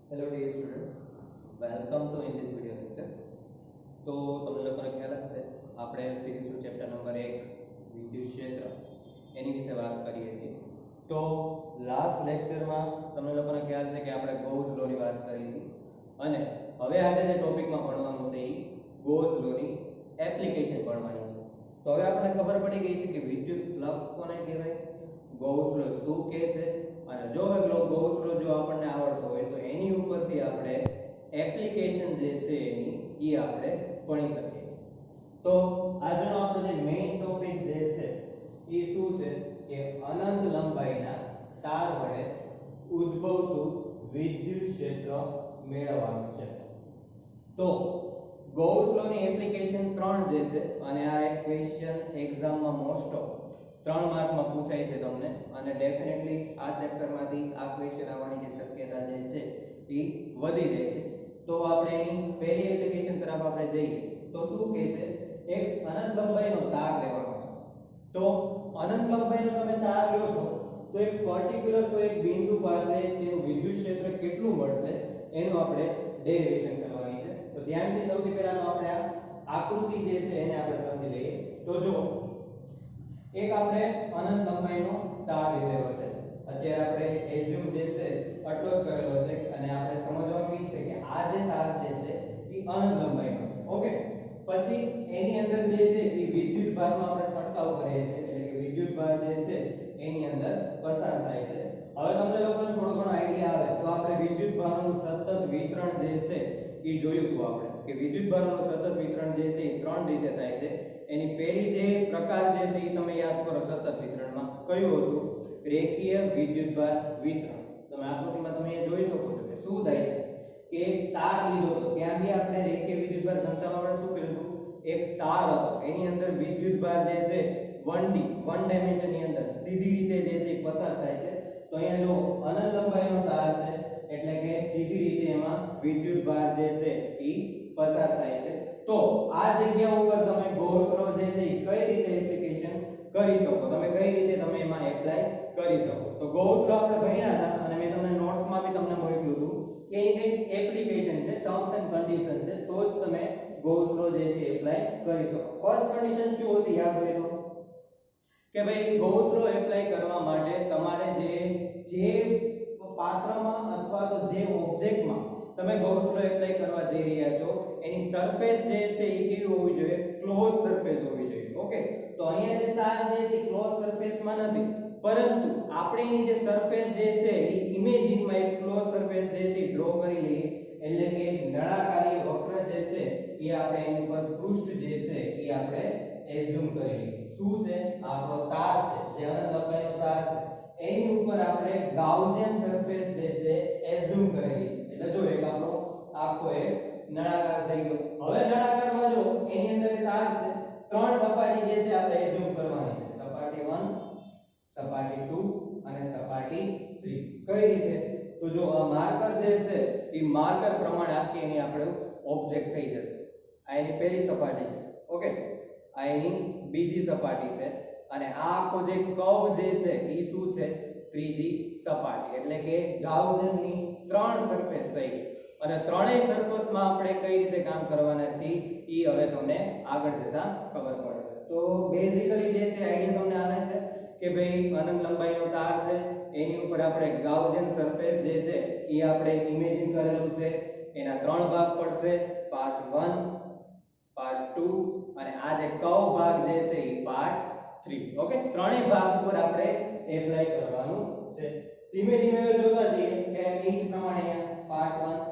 Hello dear students, welcome to in this video lecture. તો તમને લોકોને ખ્યાલ જ છે આપણે ફિઝિક્સનું ચેપ્ટર નંબર 1 વિદ્યુત ક્ષેત્ર એની વિશે વાત કરીએ છીએ. તો લાસ્ટ લેક્ચરમાં તમને લોકોને ખ્યાલ છે કે આપણે ગૌસ લો ની વાત કરી હતી અને હવે આજે જે ટોપિકમાં ભણવાનું છે એ ગૌસ લો ની એપ્લિકેશન ભણવાની છે. તો હવે આપણને ખબર પડી ગઈ છે કે વિદ્યુત ફ્લક્સ કોને કહેવાય, ગૌસ લો શું કહે છે અને જો હવે ગૌસ લો જો આપણને આવડતો હોય તો એની ઉપરથી આપણે એપ્લિકેશન જે છે એની ઈ આપણે ભણી શકીએ છીએ. તો આજનો આપણો જે મેઈન ટોપિક જે છે એ શું છે કે અનંત લંબાઈના તાર વડે ઉદ્ભવતું વિદ્યુત ક્ષેત્ર મેળવવાનું છે. તો ગૌસ લો ની એપ્લિકેશન 3 જે છે અને આ એક ક્વેશ્ચન એક્ઝામમાં મોસ્ટ ઓફ 3 માર્કમાં પૂછાય છે તમને અને ડેફિનેટલી આ ચેપ્ટરમાંથી આ ક્વેશ્ચન આવવાની જે શક્યતા જે છે એ વધી જાય છે. તો આપણે એની પહેલી એપ્લિકેશન તરફ આપણે જઈએ તો શું કહે છે, એક અનંત લંબાઈનો તાર લેવાનો છે. તો અનંત લંબાઈનો તમે તાર લ્યો છો તો એક પર્ટિક્યુલર કોઈ એક બિંદુ પાસે તેનું વિદ્યુત ક્ષેત્ર કેટલું મળશે એનું આપણે ડેરિવેશન કરવાની છે. તો ધ્યાનથી સૌથી પહેલા તો આપણે આ આકૃતિ જે છે એને આપણે સમજી લઈએ. તો જો એક આપણે અનંત લંબાઈનો તાર લીધેલો છે, અત્યારે આપણે એઝ્યુમ જે છે આટલો જ કરેલો છે અને આપણે સમજવાનું એ છે કે આ જે તાર જે છે એ અનંત લંબાઈનો છે. ઓકે, પછી એની અંદર જે છે એ વિદ્યુત ભારનો આપણે છંટકાવ કરીએ છીએ એટલે કે વિદ્યુત ભાર જે છે એની અંદર પસાર થાય છે. હવે તમને લોકોને થોડો ઘણો આઈડિયા આવે તો આપણે વિદ્યુત ભારનું સતત વિતરણ જે છે એ જોયું હતું આપણે કે વિદ્યુત ભારનું સતત વિતરણ જે છે એ 3 રીતે થાય છે. એની પહેલી જે પ્રકાર જે છે એ તમે યાદ કરો સતત વિતરણમાં કયું હતું, રેખીય વિદ્યુતભાર વિતરણ. તમે આકૃતિમાં તમે એ જોઈ શકો છો કે શું થાય છે કે એક તાર લીધો તો ત્યાં બી આપણે રેખીય વિદ્યુતભાર ઘનતામાં આપણે શું કર્યું હતું, એક તાર હતો એની અંદર વિદ્યુતભાર જે છે 1D 1 ડાયમેન્શન ની અંદર સીધી રીતે જે છે પસાર થાય છે. તો અહીંયા જો અનંત લંબાઈનો તાર છે એટલે કે સીધી રીતે એમાં વિદ્યુતભાર જે છે એ પસાર થાય છે. તો આ જગ્યા ઉપર તમે ગૌસ લો જે છે એ કઈ રીતે એપ્લિકેશન કરી શકો, તમે કઈ રીતે તમે એમાં એપ્લાય કરી શકો. તો ગૌસ લો આપણે ભણ્યા હતા અને મેં તમને નોટ્સમાં બી તમને મોકલ્યું હતું કે એની કઈ એપ્લિકેશન છે, ટર્મ્સ એન્ડ કન્ડિશન છે, તો જ તમે ગૌસ લો જે છે એપ્લાય કરી શકો. ફર્સ્ટ કન્ડિશન શું હતી યાદ હોય તો કે ભાઈ ગૌસ લો એપ્લાય કરવા માટે તમારે જે પાત્રમાં અથવા તો જે ઓબ્જેક્ટમાં તમે ગૌસ લો એપ્લાય કરવા જઈ રહ્યા છો એની સરફેસ જે છે એ કેવી હોવી જોઈએ, ક્લોઝ સરફેસ હોવી જોઈએ. ઓકે, તો અહીંયા જે તાર જે છે ક્લોઝ સરફેસમાં નથી પરંતુ આપણે એની જે સરફેસ જે છે એ ઇમેજિનમાં એક ક્લોઝ સરફેસ જે છે ડ્રો કરી લઈએ એટલે કે નળાકારી વક્ર જે છે એ આપણે એની ઉપર પૃષ્ઠ જે છે એ આપણે એઝ્યુમ કરી લઈએ. શું છે, આપણો તાર છે જે અનંત લંબાઈનો તાર છે એની ઉપર આપણે ગાઉસિયન સરફેસ જે છે એઝ્યુમ કરેલી છે. એટલે જો એક આપણો આખો એક નળાકાર થઈ ગયો. હવે નળાકારમાં જો એની અંદર તાર છે, 3 સપાટી જે છે આપણે એઝ્યુમ કરવાની છે, સપાટી 1, સપાટી 2 અને સપાટી 3. કઈ રીતે, તો જો આ માર્કર જે છે એ માર્કર પ્રમાણે આખી એની આપણે ઓબ્જેક્ટ થઈ જશે. આ એની પહેલી સપાટી છે. ઓકે, આ એની બીજી સપાટી છે અને આ આખો જે કર્વ જે છે એ શું છે, ત્રીજી સપાટી. એટલે કે ગાઉસિયનની 3 સરફેસ થઈ ગઈ અને ત્રણેય સરફેસમાં આપણે કઈ રીતે કામ કરવાના છીએ ઈ હવે તમને આગળ જતા ખબર પડશે. તો બેઝિકલી જે છે આઈડિયા તમને આને છે કે ભાઈ અનંત લંબાઈનો તાર છે એની ઉપર આપણે ગાઉસિયન સરફેસ જે છે ઈ આપણે ઇમેજિન કરેલું છે. એના 3 ભાગ પડશે, પાર્ટ 1, પાર્ટ 2 અને આ જે કર્વ ભાગ જે છે એ પાર્ટ 3. ઓકે, ત્રણેય ભાગ ઉપર આપણે એપ્લાય કરવાનું છે. ધીમે ધીમે જોતા જઈએ કે એ જ પ્રમાણે અહીંયા પાર્ટ 1,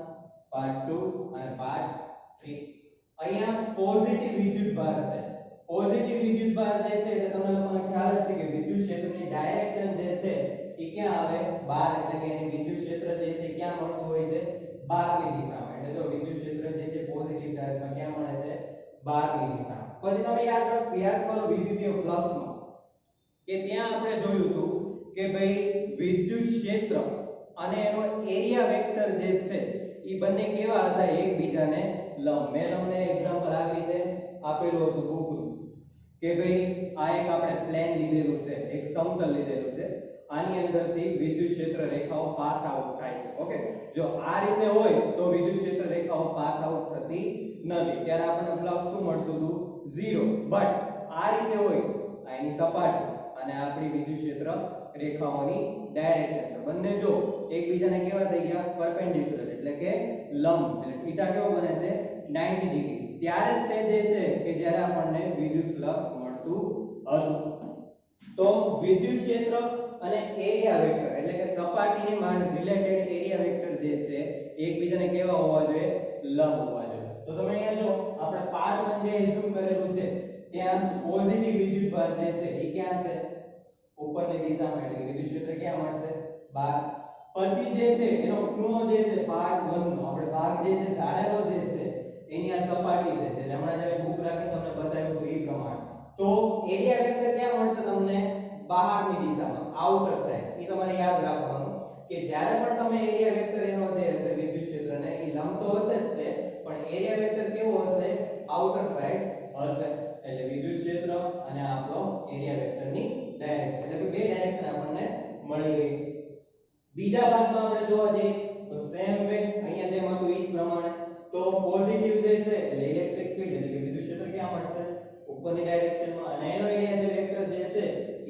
પાર્ટ 2 અને પાર્ટ 3. અહીંયા પોઝિટિવ વિદ્યુતભાર છે. પોઝિટિવ વિદ્યુતભાર જે છે એટલે તમને લોકોને ખ્યાલ જ છે કે વિદ્યુત ક્ષેત્રની ડાયરેક્શન જે છે એ ક્યાં આવે, બહાર. એટલે કે એની વિદ્યુત ક્ષેત્ર જે છે ક્યાં મળતું હોય છે, બહારની દિશામાં. એટલે જો વિદ્યુત ક્ષેત્ર જે છે પોઝિટિવ ચાર્જમાં ક્યાં મળે છે, બહારની દિશામાં. પછી તમે યાદ કરો વિદ્યુતીય ફ્લક્સમાં કે ત્યાં આપણે જોયું હતું કે ભાઈ વિદ્યુત ક્ષેત્ર અને એનો એરિયા વેક્ટર જે છે એ બંને કેવા હતા, એકબીજાને લંબ. મેં તમને એક્ઝામ્પલ આવી રીતે આપેલું હતું બુકનું કે ભાઈ આ એક આપણે પ્લેન લીધેલું છે, એક સમતલ લીધેલું છે, આની અંદરથી વિદ્યુત ક્ષેત્ર રેખાઓ પાસ આઉટ થાય છે. ઓકે, જો આ રીતે હોય તો વિદ્યુત ક્ષેત્ર રેખાઓ પાસ આઉટ થતી નથી, ત્યારે આપણને ફ્લક્સ શું મળતું હતું 0. બટ આ રીતે હોય આ એની સપાટી અને આપણી વિદ્યુત ક્ષેત્ર રેખાઓની ડાયરેક્શન, તો બંને જો એકબીજાને કેવા થઈ ગયા પરપેન્ડિક્યુલર એટલે કે લંબ, એટલે થીટા કેવો બને છે 90 ડિગ્રી, ત્યારે તે જે છે કે જ્યારે આપણને વિદ્યુત ફ્લક્સ મળતું હતું. તો વિદ્યુત ક્ષેત્ર અને એરિયા વેક્ટર એટલે કે સપાટીની માંડ રિલેટેડ એરિયા વેક્ટર જે છે એકબીજાને કેવા હોવા જોઈએ લંબ હોવા જોઈએ. તો તમે અહીંયા જો આપણે પાર્ટ 1 જે એઝ્યુમ કરેલું છે ત્યાં પોઝિટિવ વિદ્યુત ભાર જે છે એ ક્યાં છે ઉપરની દિશામાં, એટલે કે વિદ્યુત ક્ષેત્ર ક્યાં મળશે 12. પછી જે છે એનો ખૂણો જે છે પાર્ટ 1 નો આપણે ભાગ જે છે ધારેલો જે છે એની આ સપાટી છે, એટલે હમણાં જે બુક રાખીને તમને બતાવ્યું તો એ પ્રમાણે. તો એરિયા વેક્ટર ક્યાં મળશે તમને બહારની દિશામાં, આઉટર સાઈડ. એ તમારે યાદ રાખવાનું કે જ્યારે પણ તમે એરિયા વેક્ટર એનો જે હશે વિદ્યુત ક્ષેત્રને એ લંબ તો હશે જ તે, પણ એરિયા વેક્ટર કેવો હશે આઉટર સાઈડ હશે. એટલે વિદ્યુત ક્ષેત્ર અને આપણો એરિયા વેક્ટરની ડાયરેક્શન એટલે કે બે ડાયરેક્શન આપણને મળી ગઈ. બીજા ભાગમાં આપણે જોવા જઈએ તો સેમ વે અહીંયા જેમ હતું એ જ પ્રમાણે. તો પોઝિટિવ જે છે એટલે ઇલેક્ટ્રિક ફીલ્ડ એટલે કે વિદ્યુત ક્ષેત્ર ક્યાં મળશે ઉપરની ડાયરેક્શનમાં, અને એનો એરિયા જે વેક્ટર જે છે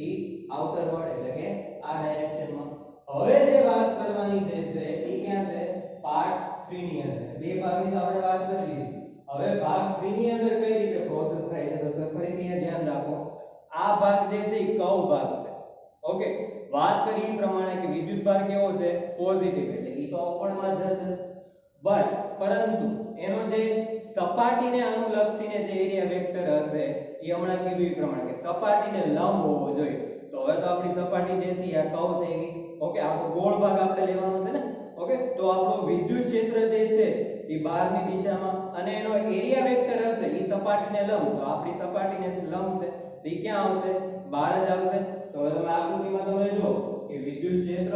એ આઉટર વર્ડ એટલે કે આ ડાયરેક્શનમાં. હવે જે વાત કરવાની જે છે એ ક્યાં છે પાર્ટ 3 ની અંદર. બે ભાગની તો આપણે વાત કરી લીધી, હવે ભાગ 3 ની અંદર કઈ રીતે પ્રોસેસ થાય છે તો ફરીથી અહીંયા ધ્યાન રાખો. આ ભાગ જે છે એ કર્વ ભાગ છે. ઓકે, વાત કરી એ પ્રમાણે કે વિદ્યુત ભાર કેવો છે પોઝિટિવ એટલે એ તો અપવર્ડમાં જશે, બટ પરંતુ એનો જે સપાટીને અનુલક્ષીને જે એરિયા વેક્ટર હશે એ હમણાં કીધું એ પ્રમાણે કે સપાટીને લંબ હોવો જોઈએ. તો હવે તો આપણી સપાટી જે છે આ કર્વ થઈ ગઈ. ઓકે, આખો ગોળ ભાગ આપણે લેવાનો છે ને. ઓકે, તો આપણો વિદ્યુત ક્ષેત્ર જે છે એ બહારની દિશામાં અને એનો એરિયા વેક્ટર હશે એ સપાટીને લંબ, તો આપણી સપાટીને લંબ છે તો એ ક્યાં આવશે બહાર જ આવશે. તો હવે તમે આકૃતિમાં તમે જો કે વિદ્યુત ક્ષેત્ર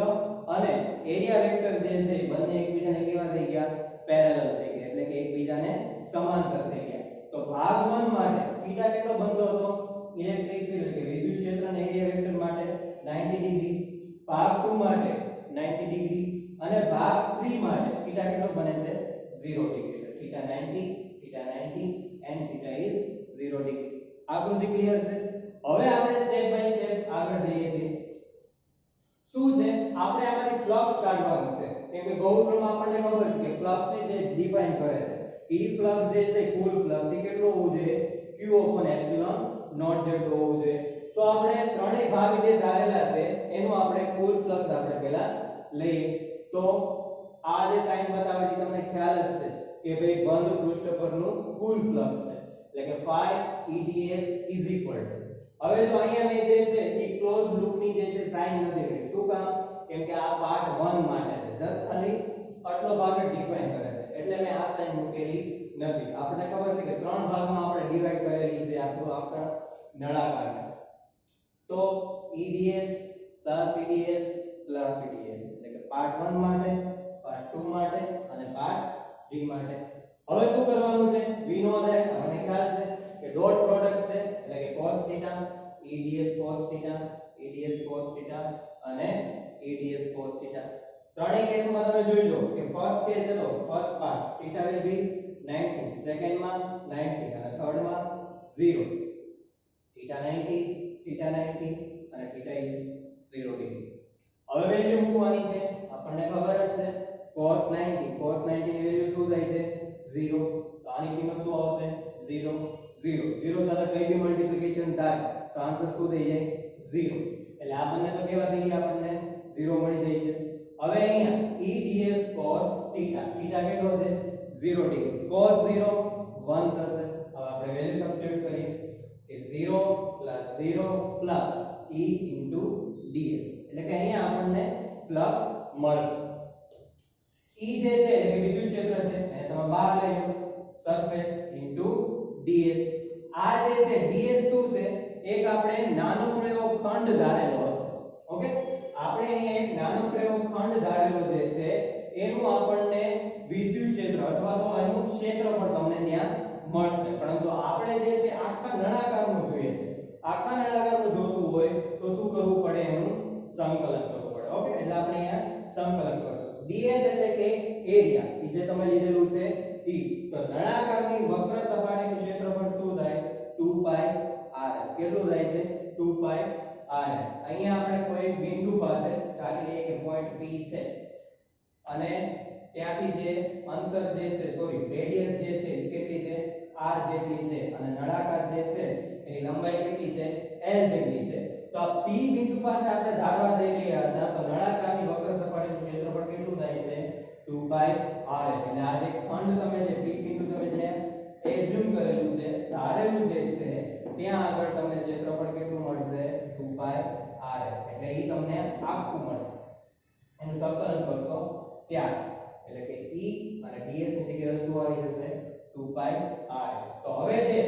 અને એરિયા વેક્ટર જે છે બંને એકબીજાને કેવા થઈ ગયા પેરેલલ થઈ ગયા, એટલે કે એકબીજાને સમાંતર થઈ ગયા. તો ભાગ 1 માટે થીટા કેટલો બનતો હતો ઇલેક્ટ્રિક ફીલ્ડ એટલે કે વિદ્યુત ક્ષેત્ર અને એરિયા વેક્ટર માટે 90 ડિગ્રી, ભાગ 2 માટે 90 ડિગ્રી અને ભાગ 3 માટે થીટા કેટલો બને છે 0 ડિગ્રી. એટલે theta 90 and theta is 0 degree. આકૃતિ ક્લિયર છે. હવે આપણે સ્ટેપ બાય સ્ટેપ આગળ જઈએ છીએ. શું છે આપણે આમાંથી ફ્લક્સ કાઢવાનું છે, કેમ કે ગૌસ લૉમાં આપણને ખબર છે કે ફ્લક્સ ને જે ડિફાઇન કરે છે એ ફ્લક્સ જે છે કુલ ફ્લક્સ એ કેટલો હોવો જોઈએ q/ε0 જેટલો હોવો જોઈએ. તો આપણે ત્રણેય ભાગ જે ધારેલા છે એનું આપણે કુલ ફ્લક્સ આપણે પહેલા લઈએ. તો આ જે સાઇન બતાવે છે તમને ખ્યાલ જ છે કે ભાઈ બંધ પૃષ્ઠ પરનું કુલ ફ્લક્સ છે, એટલે કે phi EDS is equal to. હવે જો અહીંયા મેં જે છે એ ક્લોઝ લૂપ ની જે છે સાઇન નથી કરી. શું કામ? કેમ કે આ પાર્ટ 1 માટે છે, જસ્ટ ખાલી આટલો ભાગ જ ડિફાઇન કરે છે, એટલે મેં આ સાઇન મૂકેલી નથી. આપણને ખબર છે કે ત્રણ ભાગમાં આપણે ડિવાઈડ કરેલી છે આપણું આપણા નળાકારને. તો EDS એટલે કે પાર્ટ 1 માટે, પાર્ટ 2 માટે અને પાર્ટ 3 માટે. હવે શું કરવાનું છે? વી નો ધેટ આપણને ખ્યાલ છે કે ડોટ પ્રોડક્ટ છે એટલે કે cos θ, EDS cos θ, EDS cos θ અને EDS cos θ. ત્રણેય કેસમાં તમે જોઈ લો કે ફર્સ્ટ કેસ છે તો first part θ will be 90, second માં 90 અને થર્ડ માં 0. θ 90 અને θ is 0 ડિગ્રી. હવે વેલ્યુ મૂકવાની છે, આપણને ખબર જ છે cos 90 ની વેલ્યુ શું થાય છે 0. તો આની કિંમત શું આવશે 0 સાથે કઈ બી મલ્ટીપ્લિકેશન થાય તો આન્સર શું થઈ જાય 0. એટલે આ બંને તો કેવા થઈ ગયા આપણને 0 મળી જાય છે. હવે અહીંયા EDS cos θ કેટલો છે 0 ડિગ્રી. cos 0 1 થશે. હવે આપણે વેલ્યુ સબસ્ટિટ્યુટ કરીએ કે 0 E ds, એટલે કે અહીંયા આપણને ફ્લક્સ મળશે. E જે છે એટલે કે વિદ્યુત ક્ષેત્ર છે એને તમે બહાર લઈ લો, સરફેસ ds. આ જે છે ds શું છે? એક આપણે નાનકડો એવો ખંડ ધારેલો હતો. ઓકે, આપણે અહીંયા એક નાનકડો એવો ખંડ ધારેલો જે છે એનું આપણને વિદ્યુત ક્ષેત્ર અથવા તો એનું ક્ષેત્રફળ તમને ત્યાં મળશે. પરંતુ આપણે જે છે આખા નળાકારનું જોઈએ છે. આખા નળાકારનું જોતું હોય તો શું કરવું પડે? એનું સંકલન કરવું પડે. ઓકે, એટલે આપણે અહીંયા સંકલન કરશું. ds એટલે કે એરિયા ઈ જે તમે લીધેલું છે ઈ તો નળાકારની વક્ર સપાટીનું ક્ષેત્રફળ શું થાય 2 પાઈ r કેટલું થાય છે 2 પાઈ r અહીંયા આપણે કોઈ બિંદુ પાસે ધારી લઈએ કે પોઈન્ટ p છે અને ત્યાંથી જે અંતર જે છે સોરી રેડિયસ જે છે એ કેટલી છે r જેટલી છે અને નળાકાર જે છે એની લંબાઈ કેટલી છે l જેટલી છે તો આ p બિંદુ પાસે આપણે ધારવા જઈ રહ્યા હતા તો નળાકારની વક્ર સપાટીનું ક્ષેત્રફળ કેટલું થાય છે 2 પાઈ r એટલે આ જે ખંડ તમે જે p બિંદુ તમે જે એઝ્યુમ કરેલું છે ધારેલું જે છે ત્યાં આગળ તમને ક્ષેત્રફળ કેટલું મળશે 2 પાઈ r એટલે ઈ તમને આખું મળશે એનું સંકલન કરશો ત્યાં એટલે કે e અને ds ની જગ્યાએ શું આવી જશે 2 પાઈ r તો હવે જે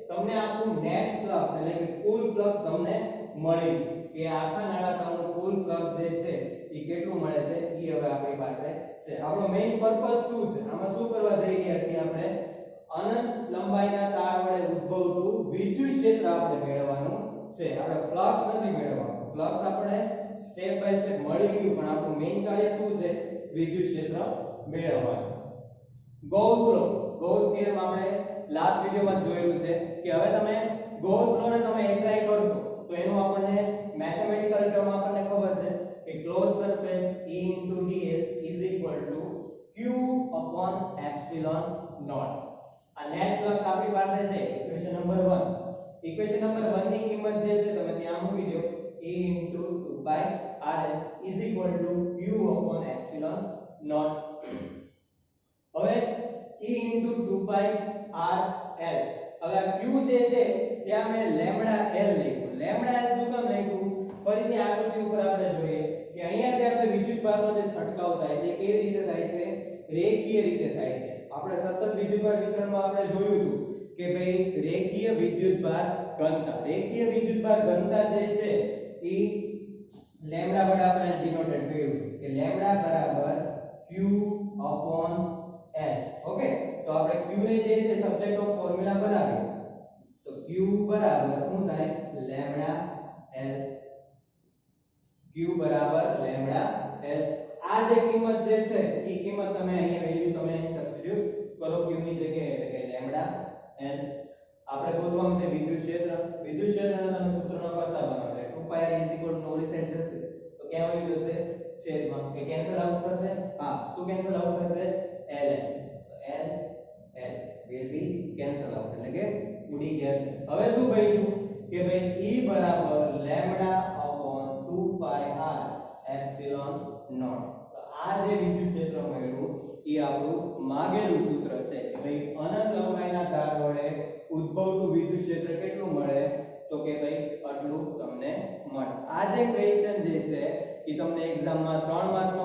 તમને આખું નેટ ફ્લક્સ એટલે કે કુલ ફ્લક્સ તમને મળી કે આખા નળાકારનું કુલ ફ્લક્સ જે છે એ કેટલું મળે છે એ હવે આપણી પાસે છે આપણો મેઈન પર્પસ શું છે આમાં શું કરવા જઈ રહ્યા છીએ આપણે અનંત લંબાઈના તાર વડે ઉદ્ભવતું વિદ્યુત ક્ષેત્ર આપણે મેળવવાનું છે આપણે ફ્લક્સ નથી મેળવવાનું ફ્લક્સ આપણે સ્ટેપ બાય સ્ટેપ મળી ગયું પણ આપણું મેઈન કાર્ય શું છે વિદ્યુત ક્ષેત્ર મેળવવાનું ગૌસ થિયરમ આપણે લાસ્ટ વિડિયોમાં જોયેલું છે કે હવે તમે ગૌસ લો ને તમે એપ્લાય કરશો તો એનું આપણને મેથેમેટિકલ ટર્મ આપણને ખબર છે કે close surface E ds q epsilon naught આ નેટ ફ્લક્સ આપણી પાસે છે ઇક્વેશન નંબર 1 ઇક્વેશન નંબર 1 ની કિંમત જે છે તમે ત્યાં મૂકી દો E 2 pi r q epsilon naught હવે E 2 pi r l હવે આ q જે છે ત્યાં મેં લેમ્બડા l લખ્યું લેમ્બડા l શું કામ લખ્યું ફરીથી આકૃતિ ઉપર આપણે જોઈએ કે અહીંયા જે આપણે વિદ્યુતભારનો જે છંટકાવ થાય છે કેવી રીતે થાય છે રેખીય રીતે થાય છે આપણે સતત વિદ્યુતભાર વિતરણમાં આપણે જોયું હતું કે ભાઈ રેખીય વિદ્યુતભાર ઘનતા જે છે ઈ લેમ્બડા વડે આપણે ડિનોટેડ કર્યું કે લેમ્બડા બરાબર q upon l ઓકે તો આપણે q ને જે છે સબ્જેક્ટ ઓફ ફોર્મ્યુલા બનાવીએ તો q બરાબર શું થાય લેમ્બડા l q બરાબર લેમ્બડા l આ જે કિંમત જે છે ઈ કિંમત તમે અહીંયા વેલ્યુ તમે અહીં સબસ્ટિટ્યુટ કરો q ની જગ્યાએ એટલે કે લેમ્બડા l આપણે ગોતવાનું છે વિદ્યુત ક્ષેત્રને તમે સૂત્રમાં કરતા બનો એટલે 2 pi r ઓલી સાઈડ જશે તો ક્યાં આવી જશે છેદમાં કે કેન્સલ આઉટ થશે હા શું કેન્સલ આઉટ થશે l will be cancel out એટલે કે ઉડી ગયા છે હવે શું કહીશું કે ભાઈ E બરાબર lambda upon 2 pi r epsilon naught તો આ જે વિદ્યુત ક્ષેત્ર મળ્યું એ આપણું માગેલું સૂત્ર છે કે ભાઈ અનંત લંબાઈના તાર વડે ઉદ્ભવતું વિદ્યુત ક્ષેત્ર કેટલું મળે તો કે ભાઈ આટલું તમને મળે આ જે ક્વેશ્ચન જે છે એ તમને એક્ઝામમાં 3 માર્કમાં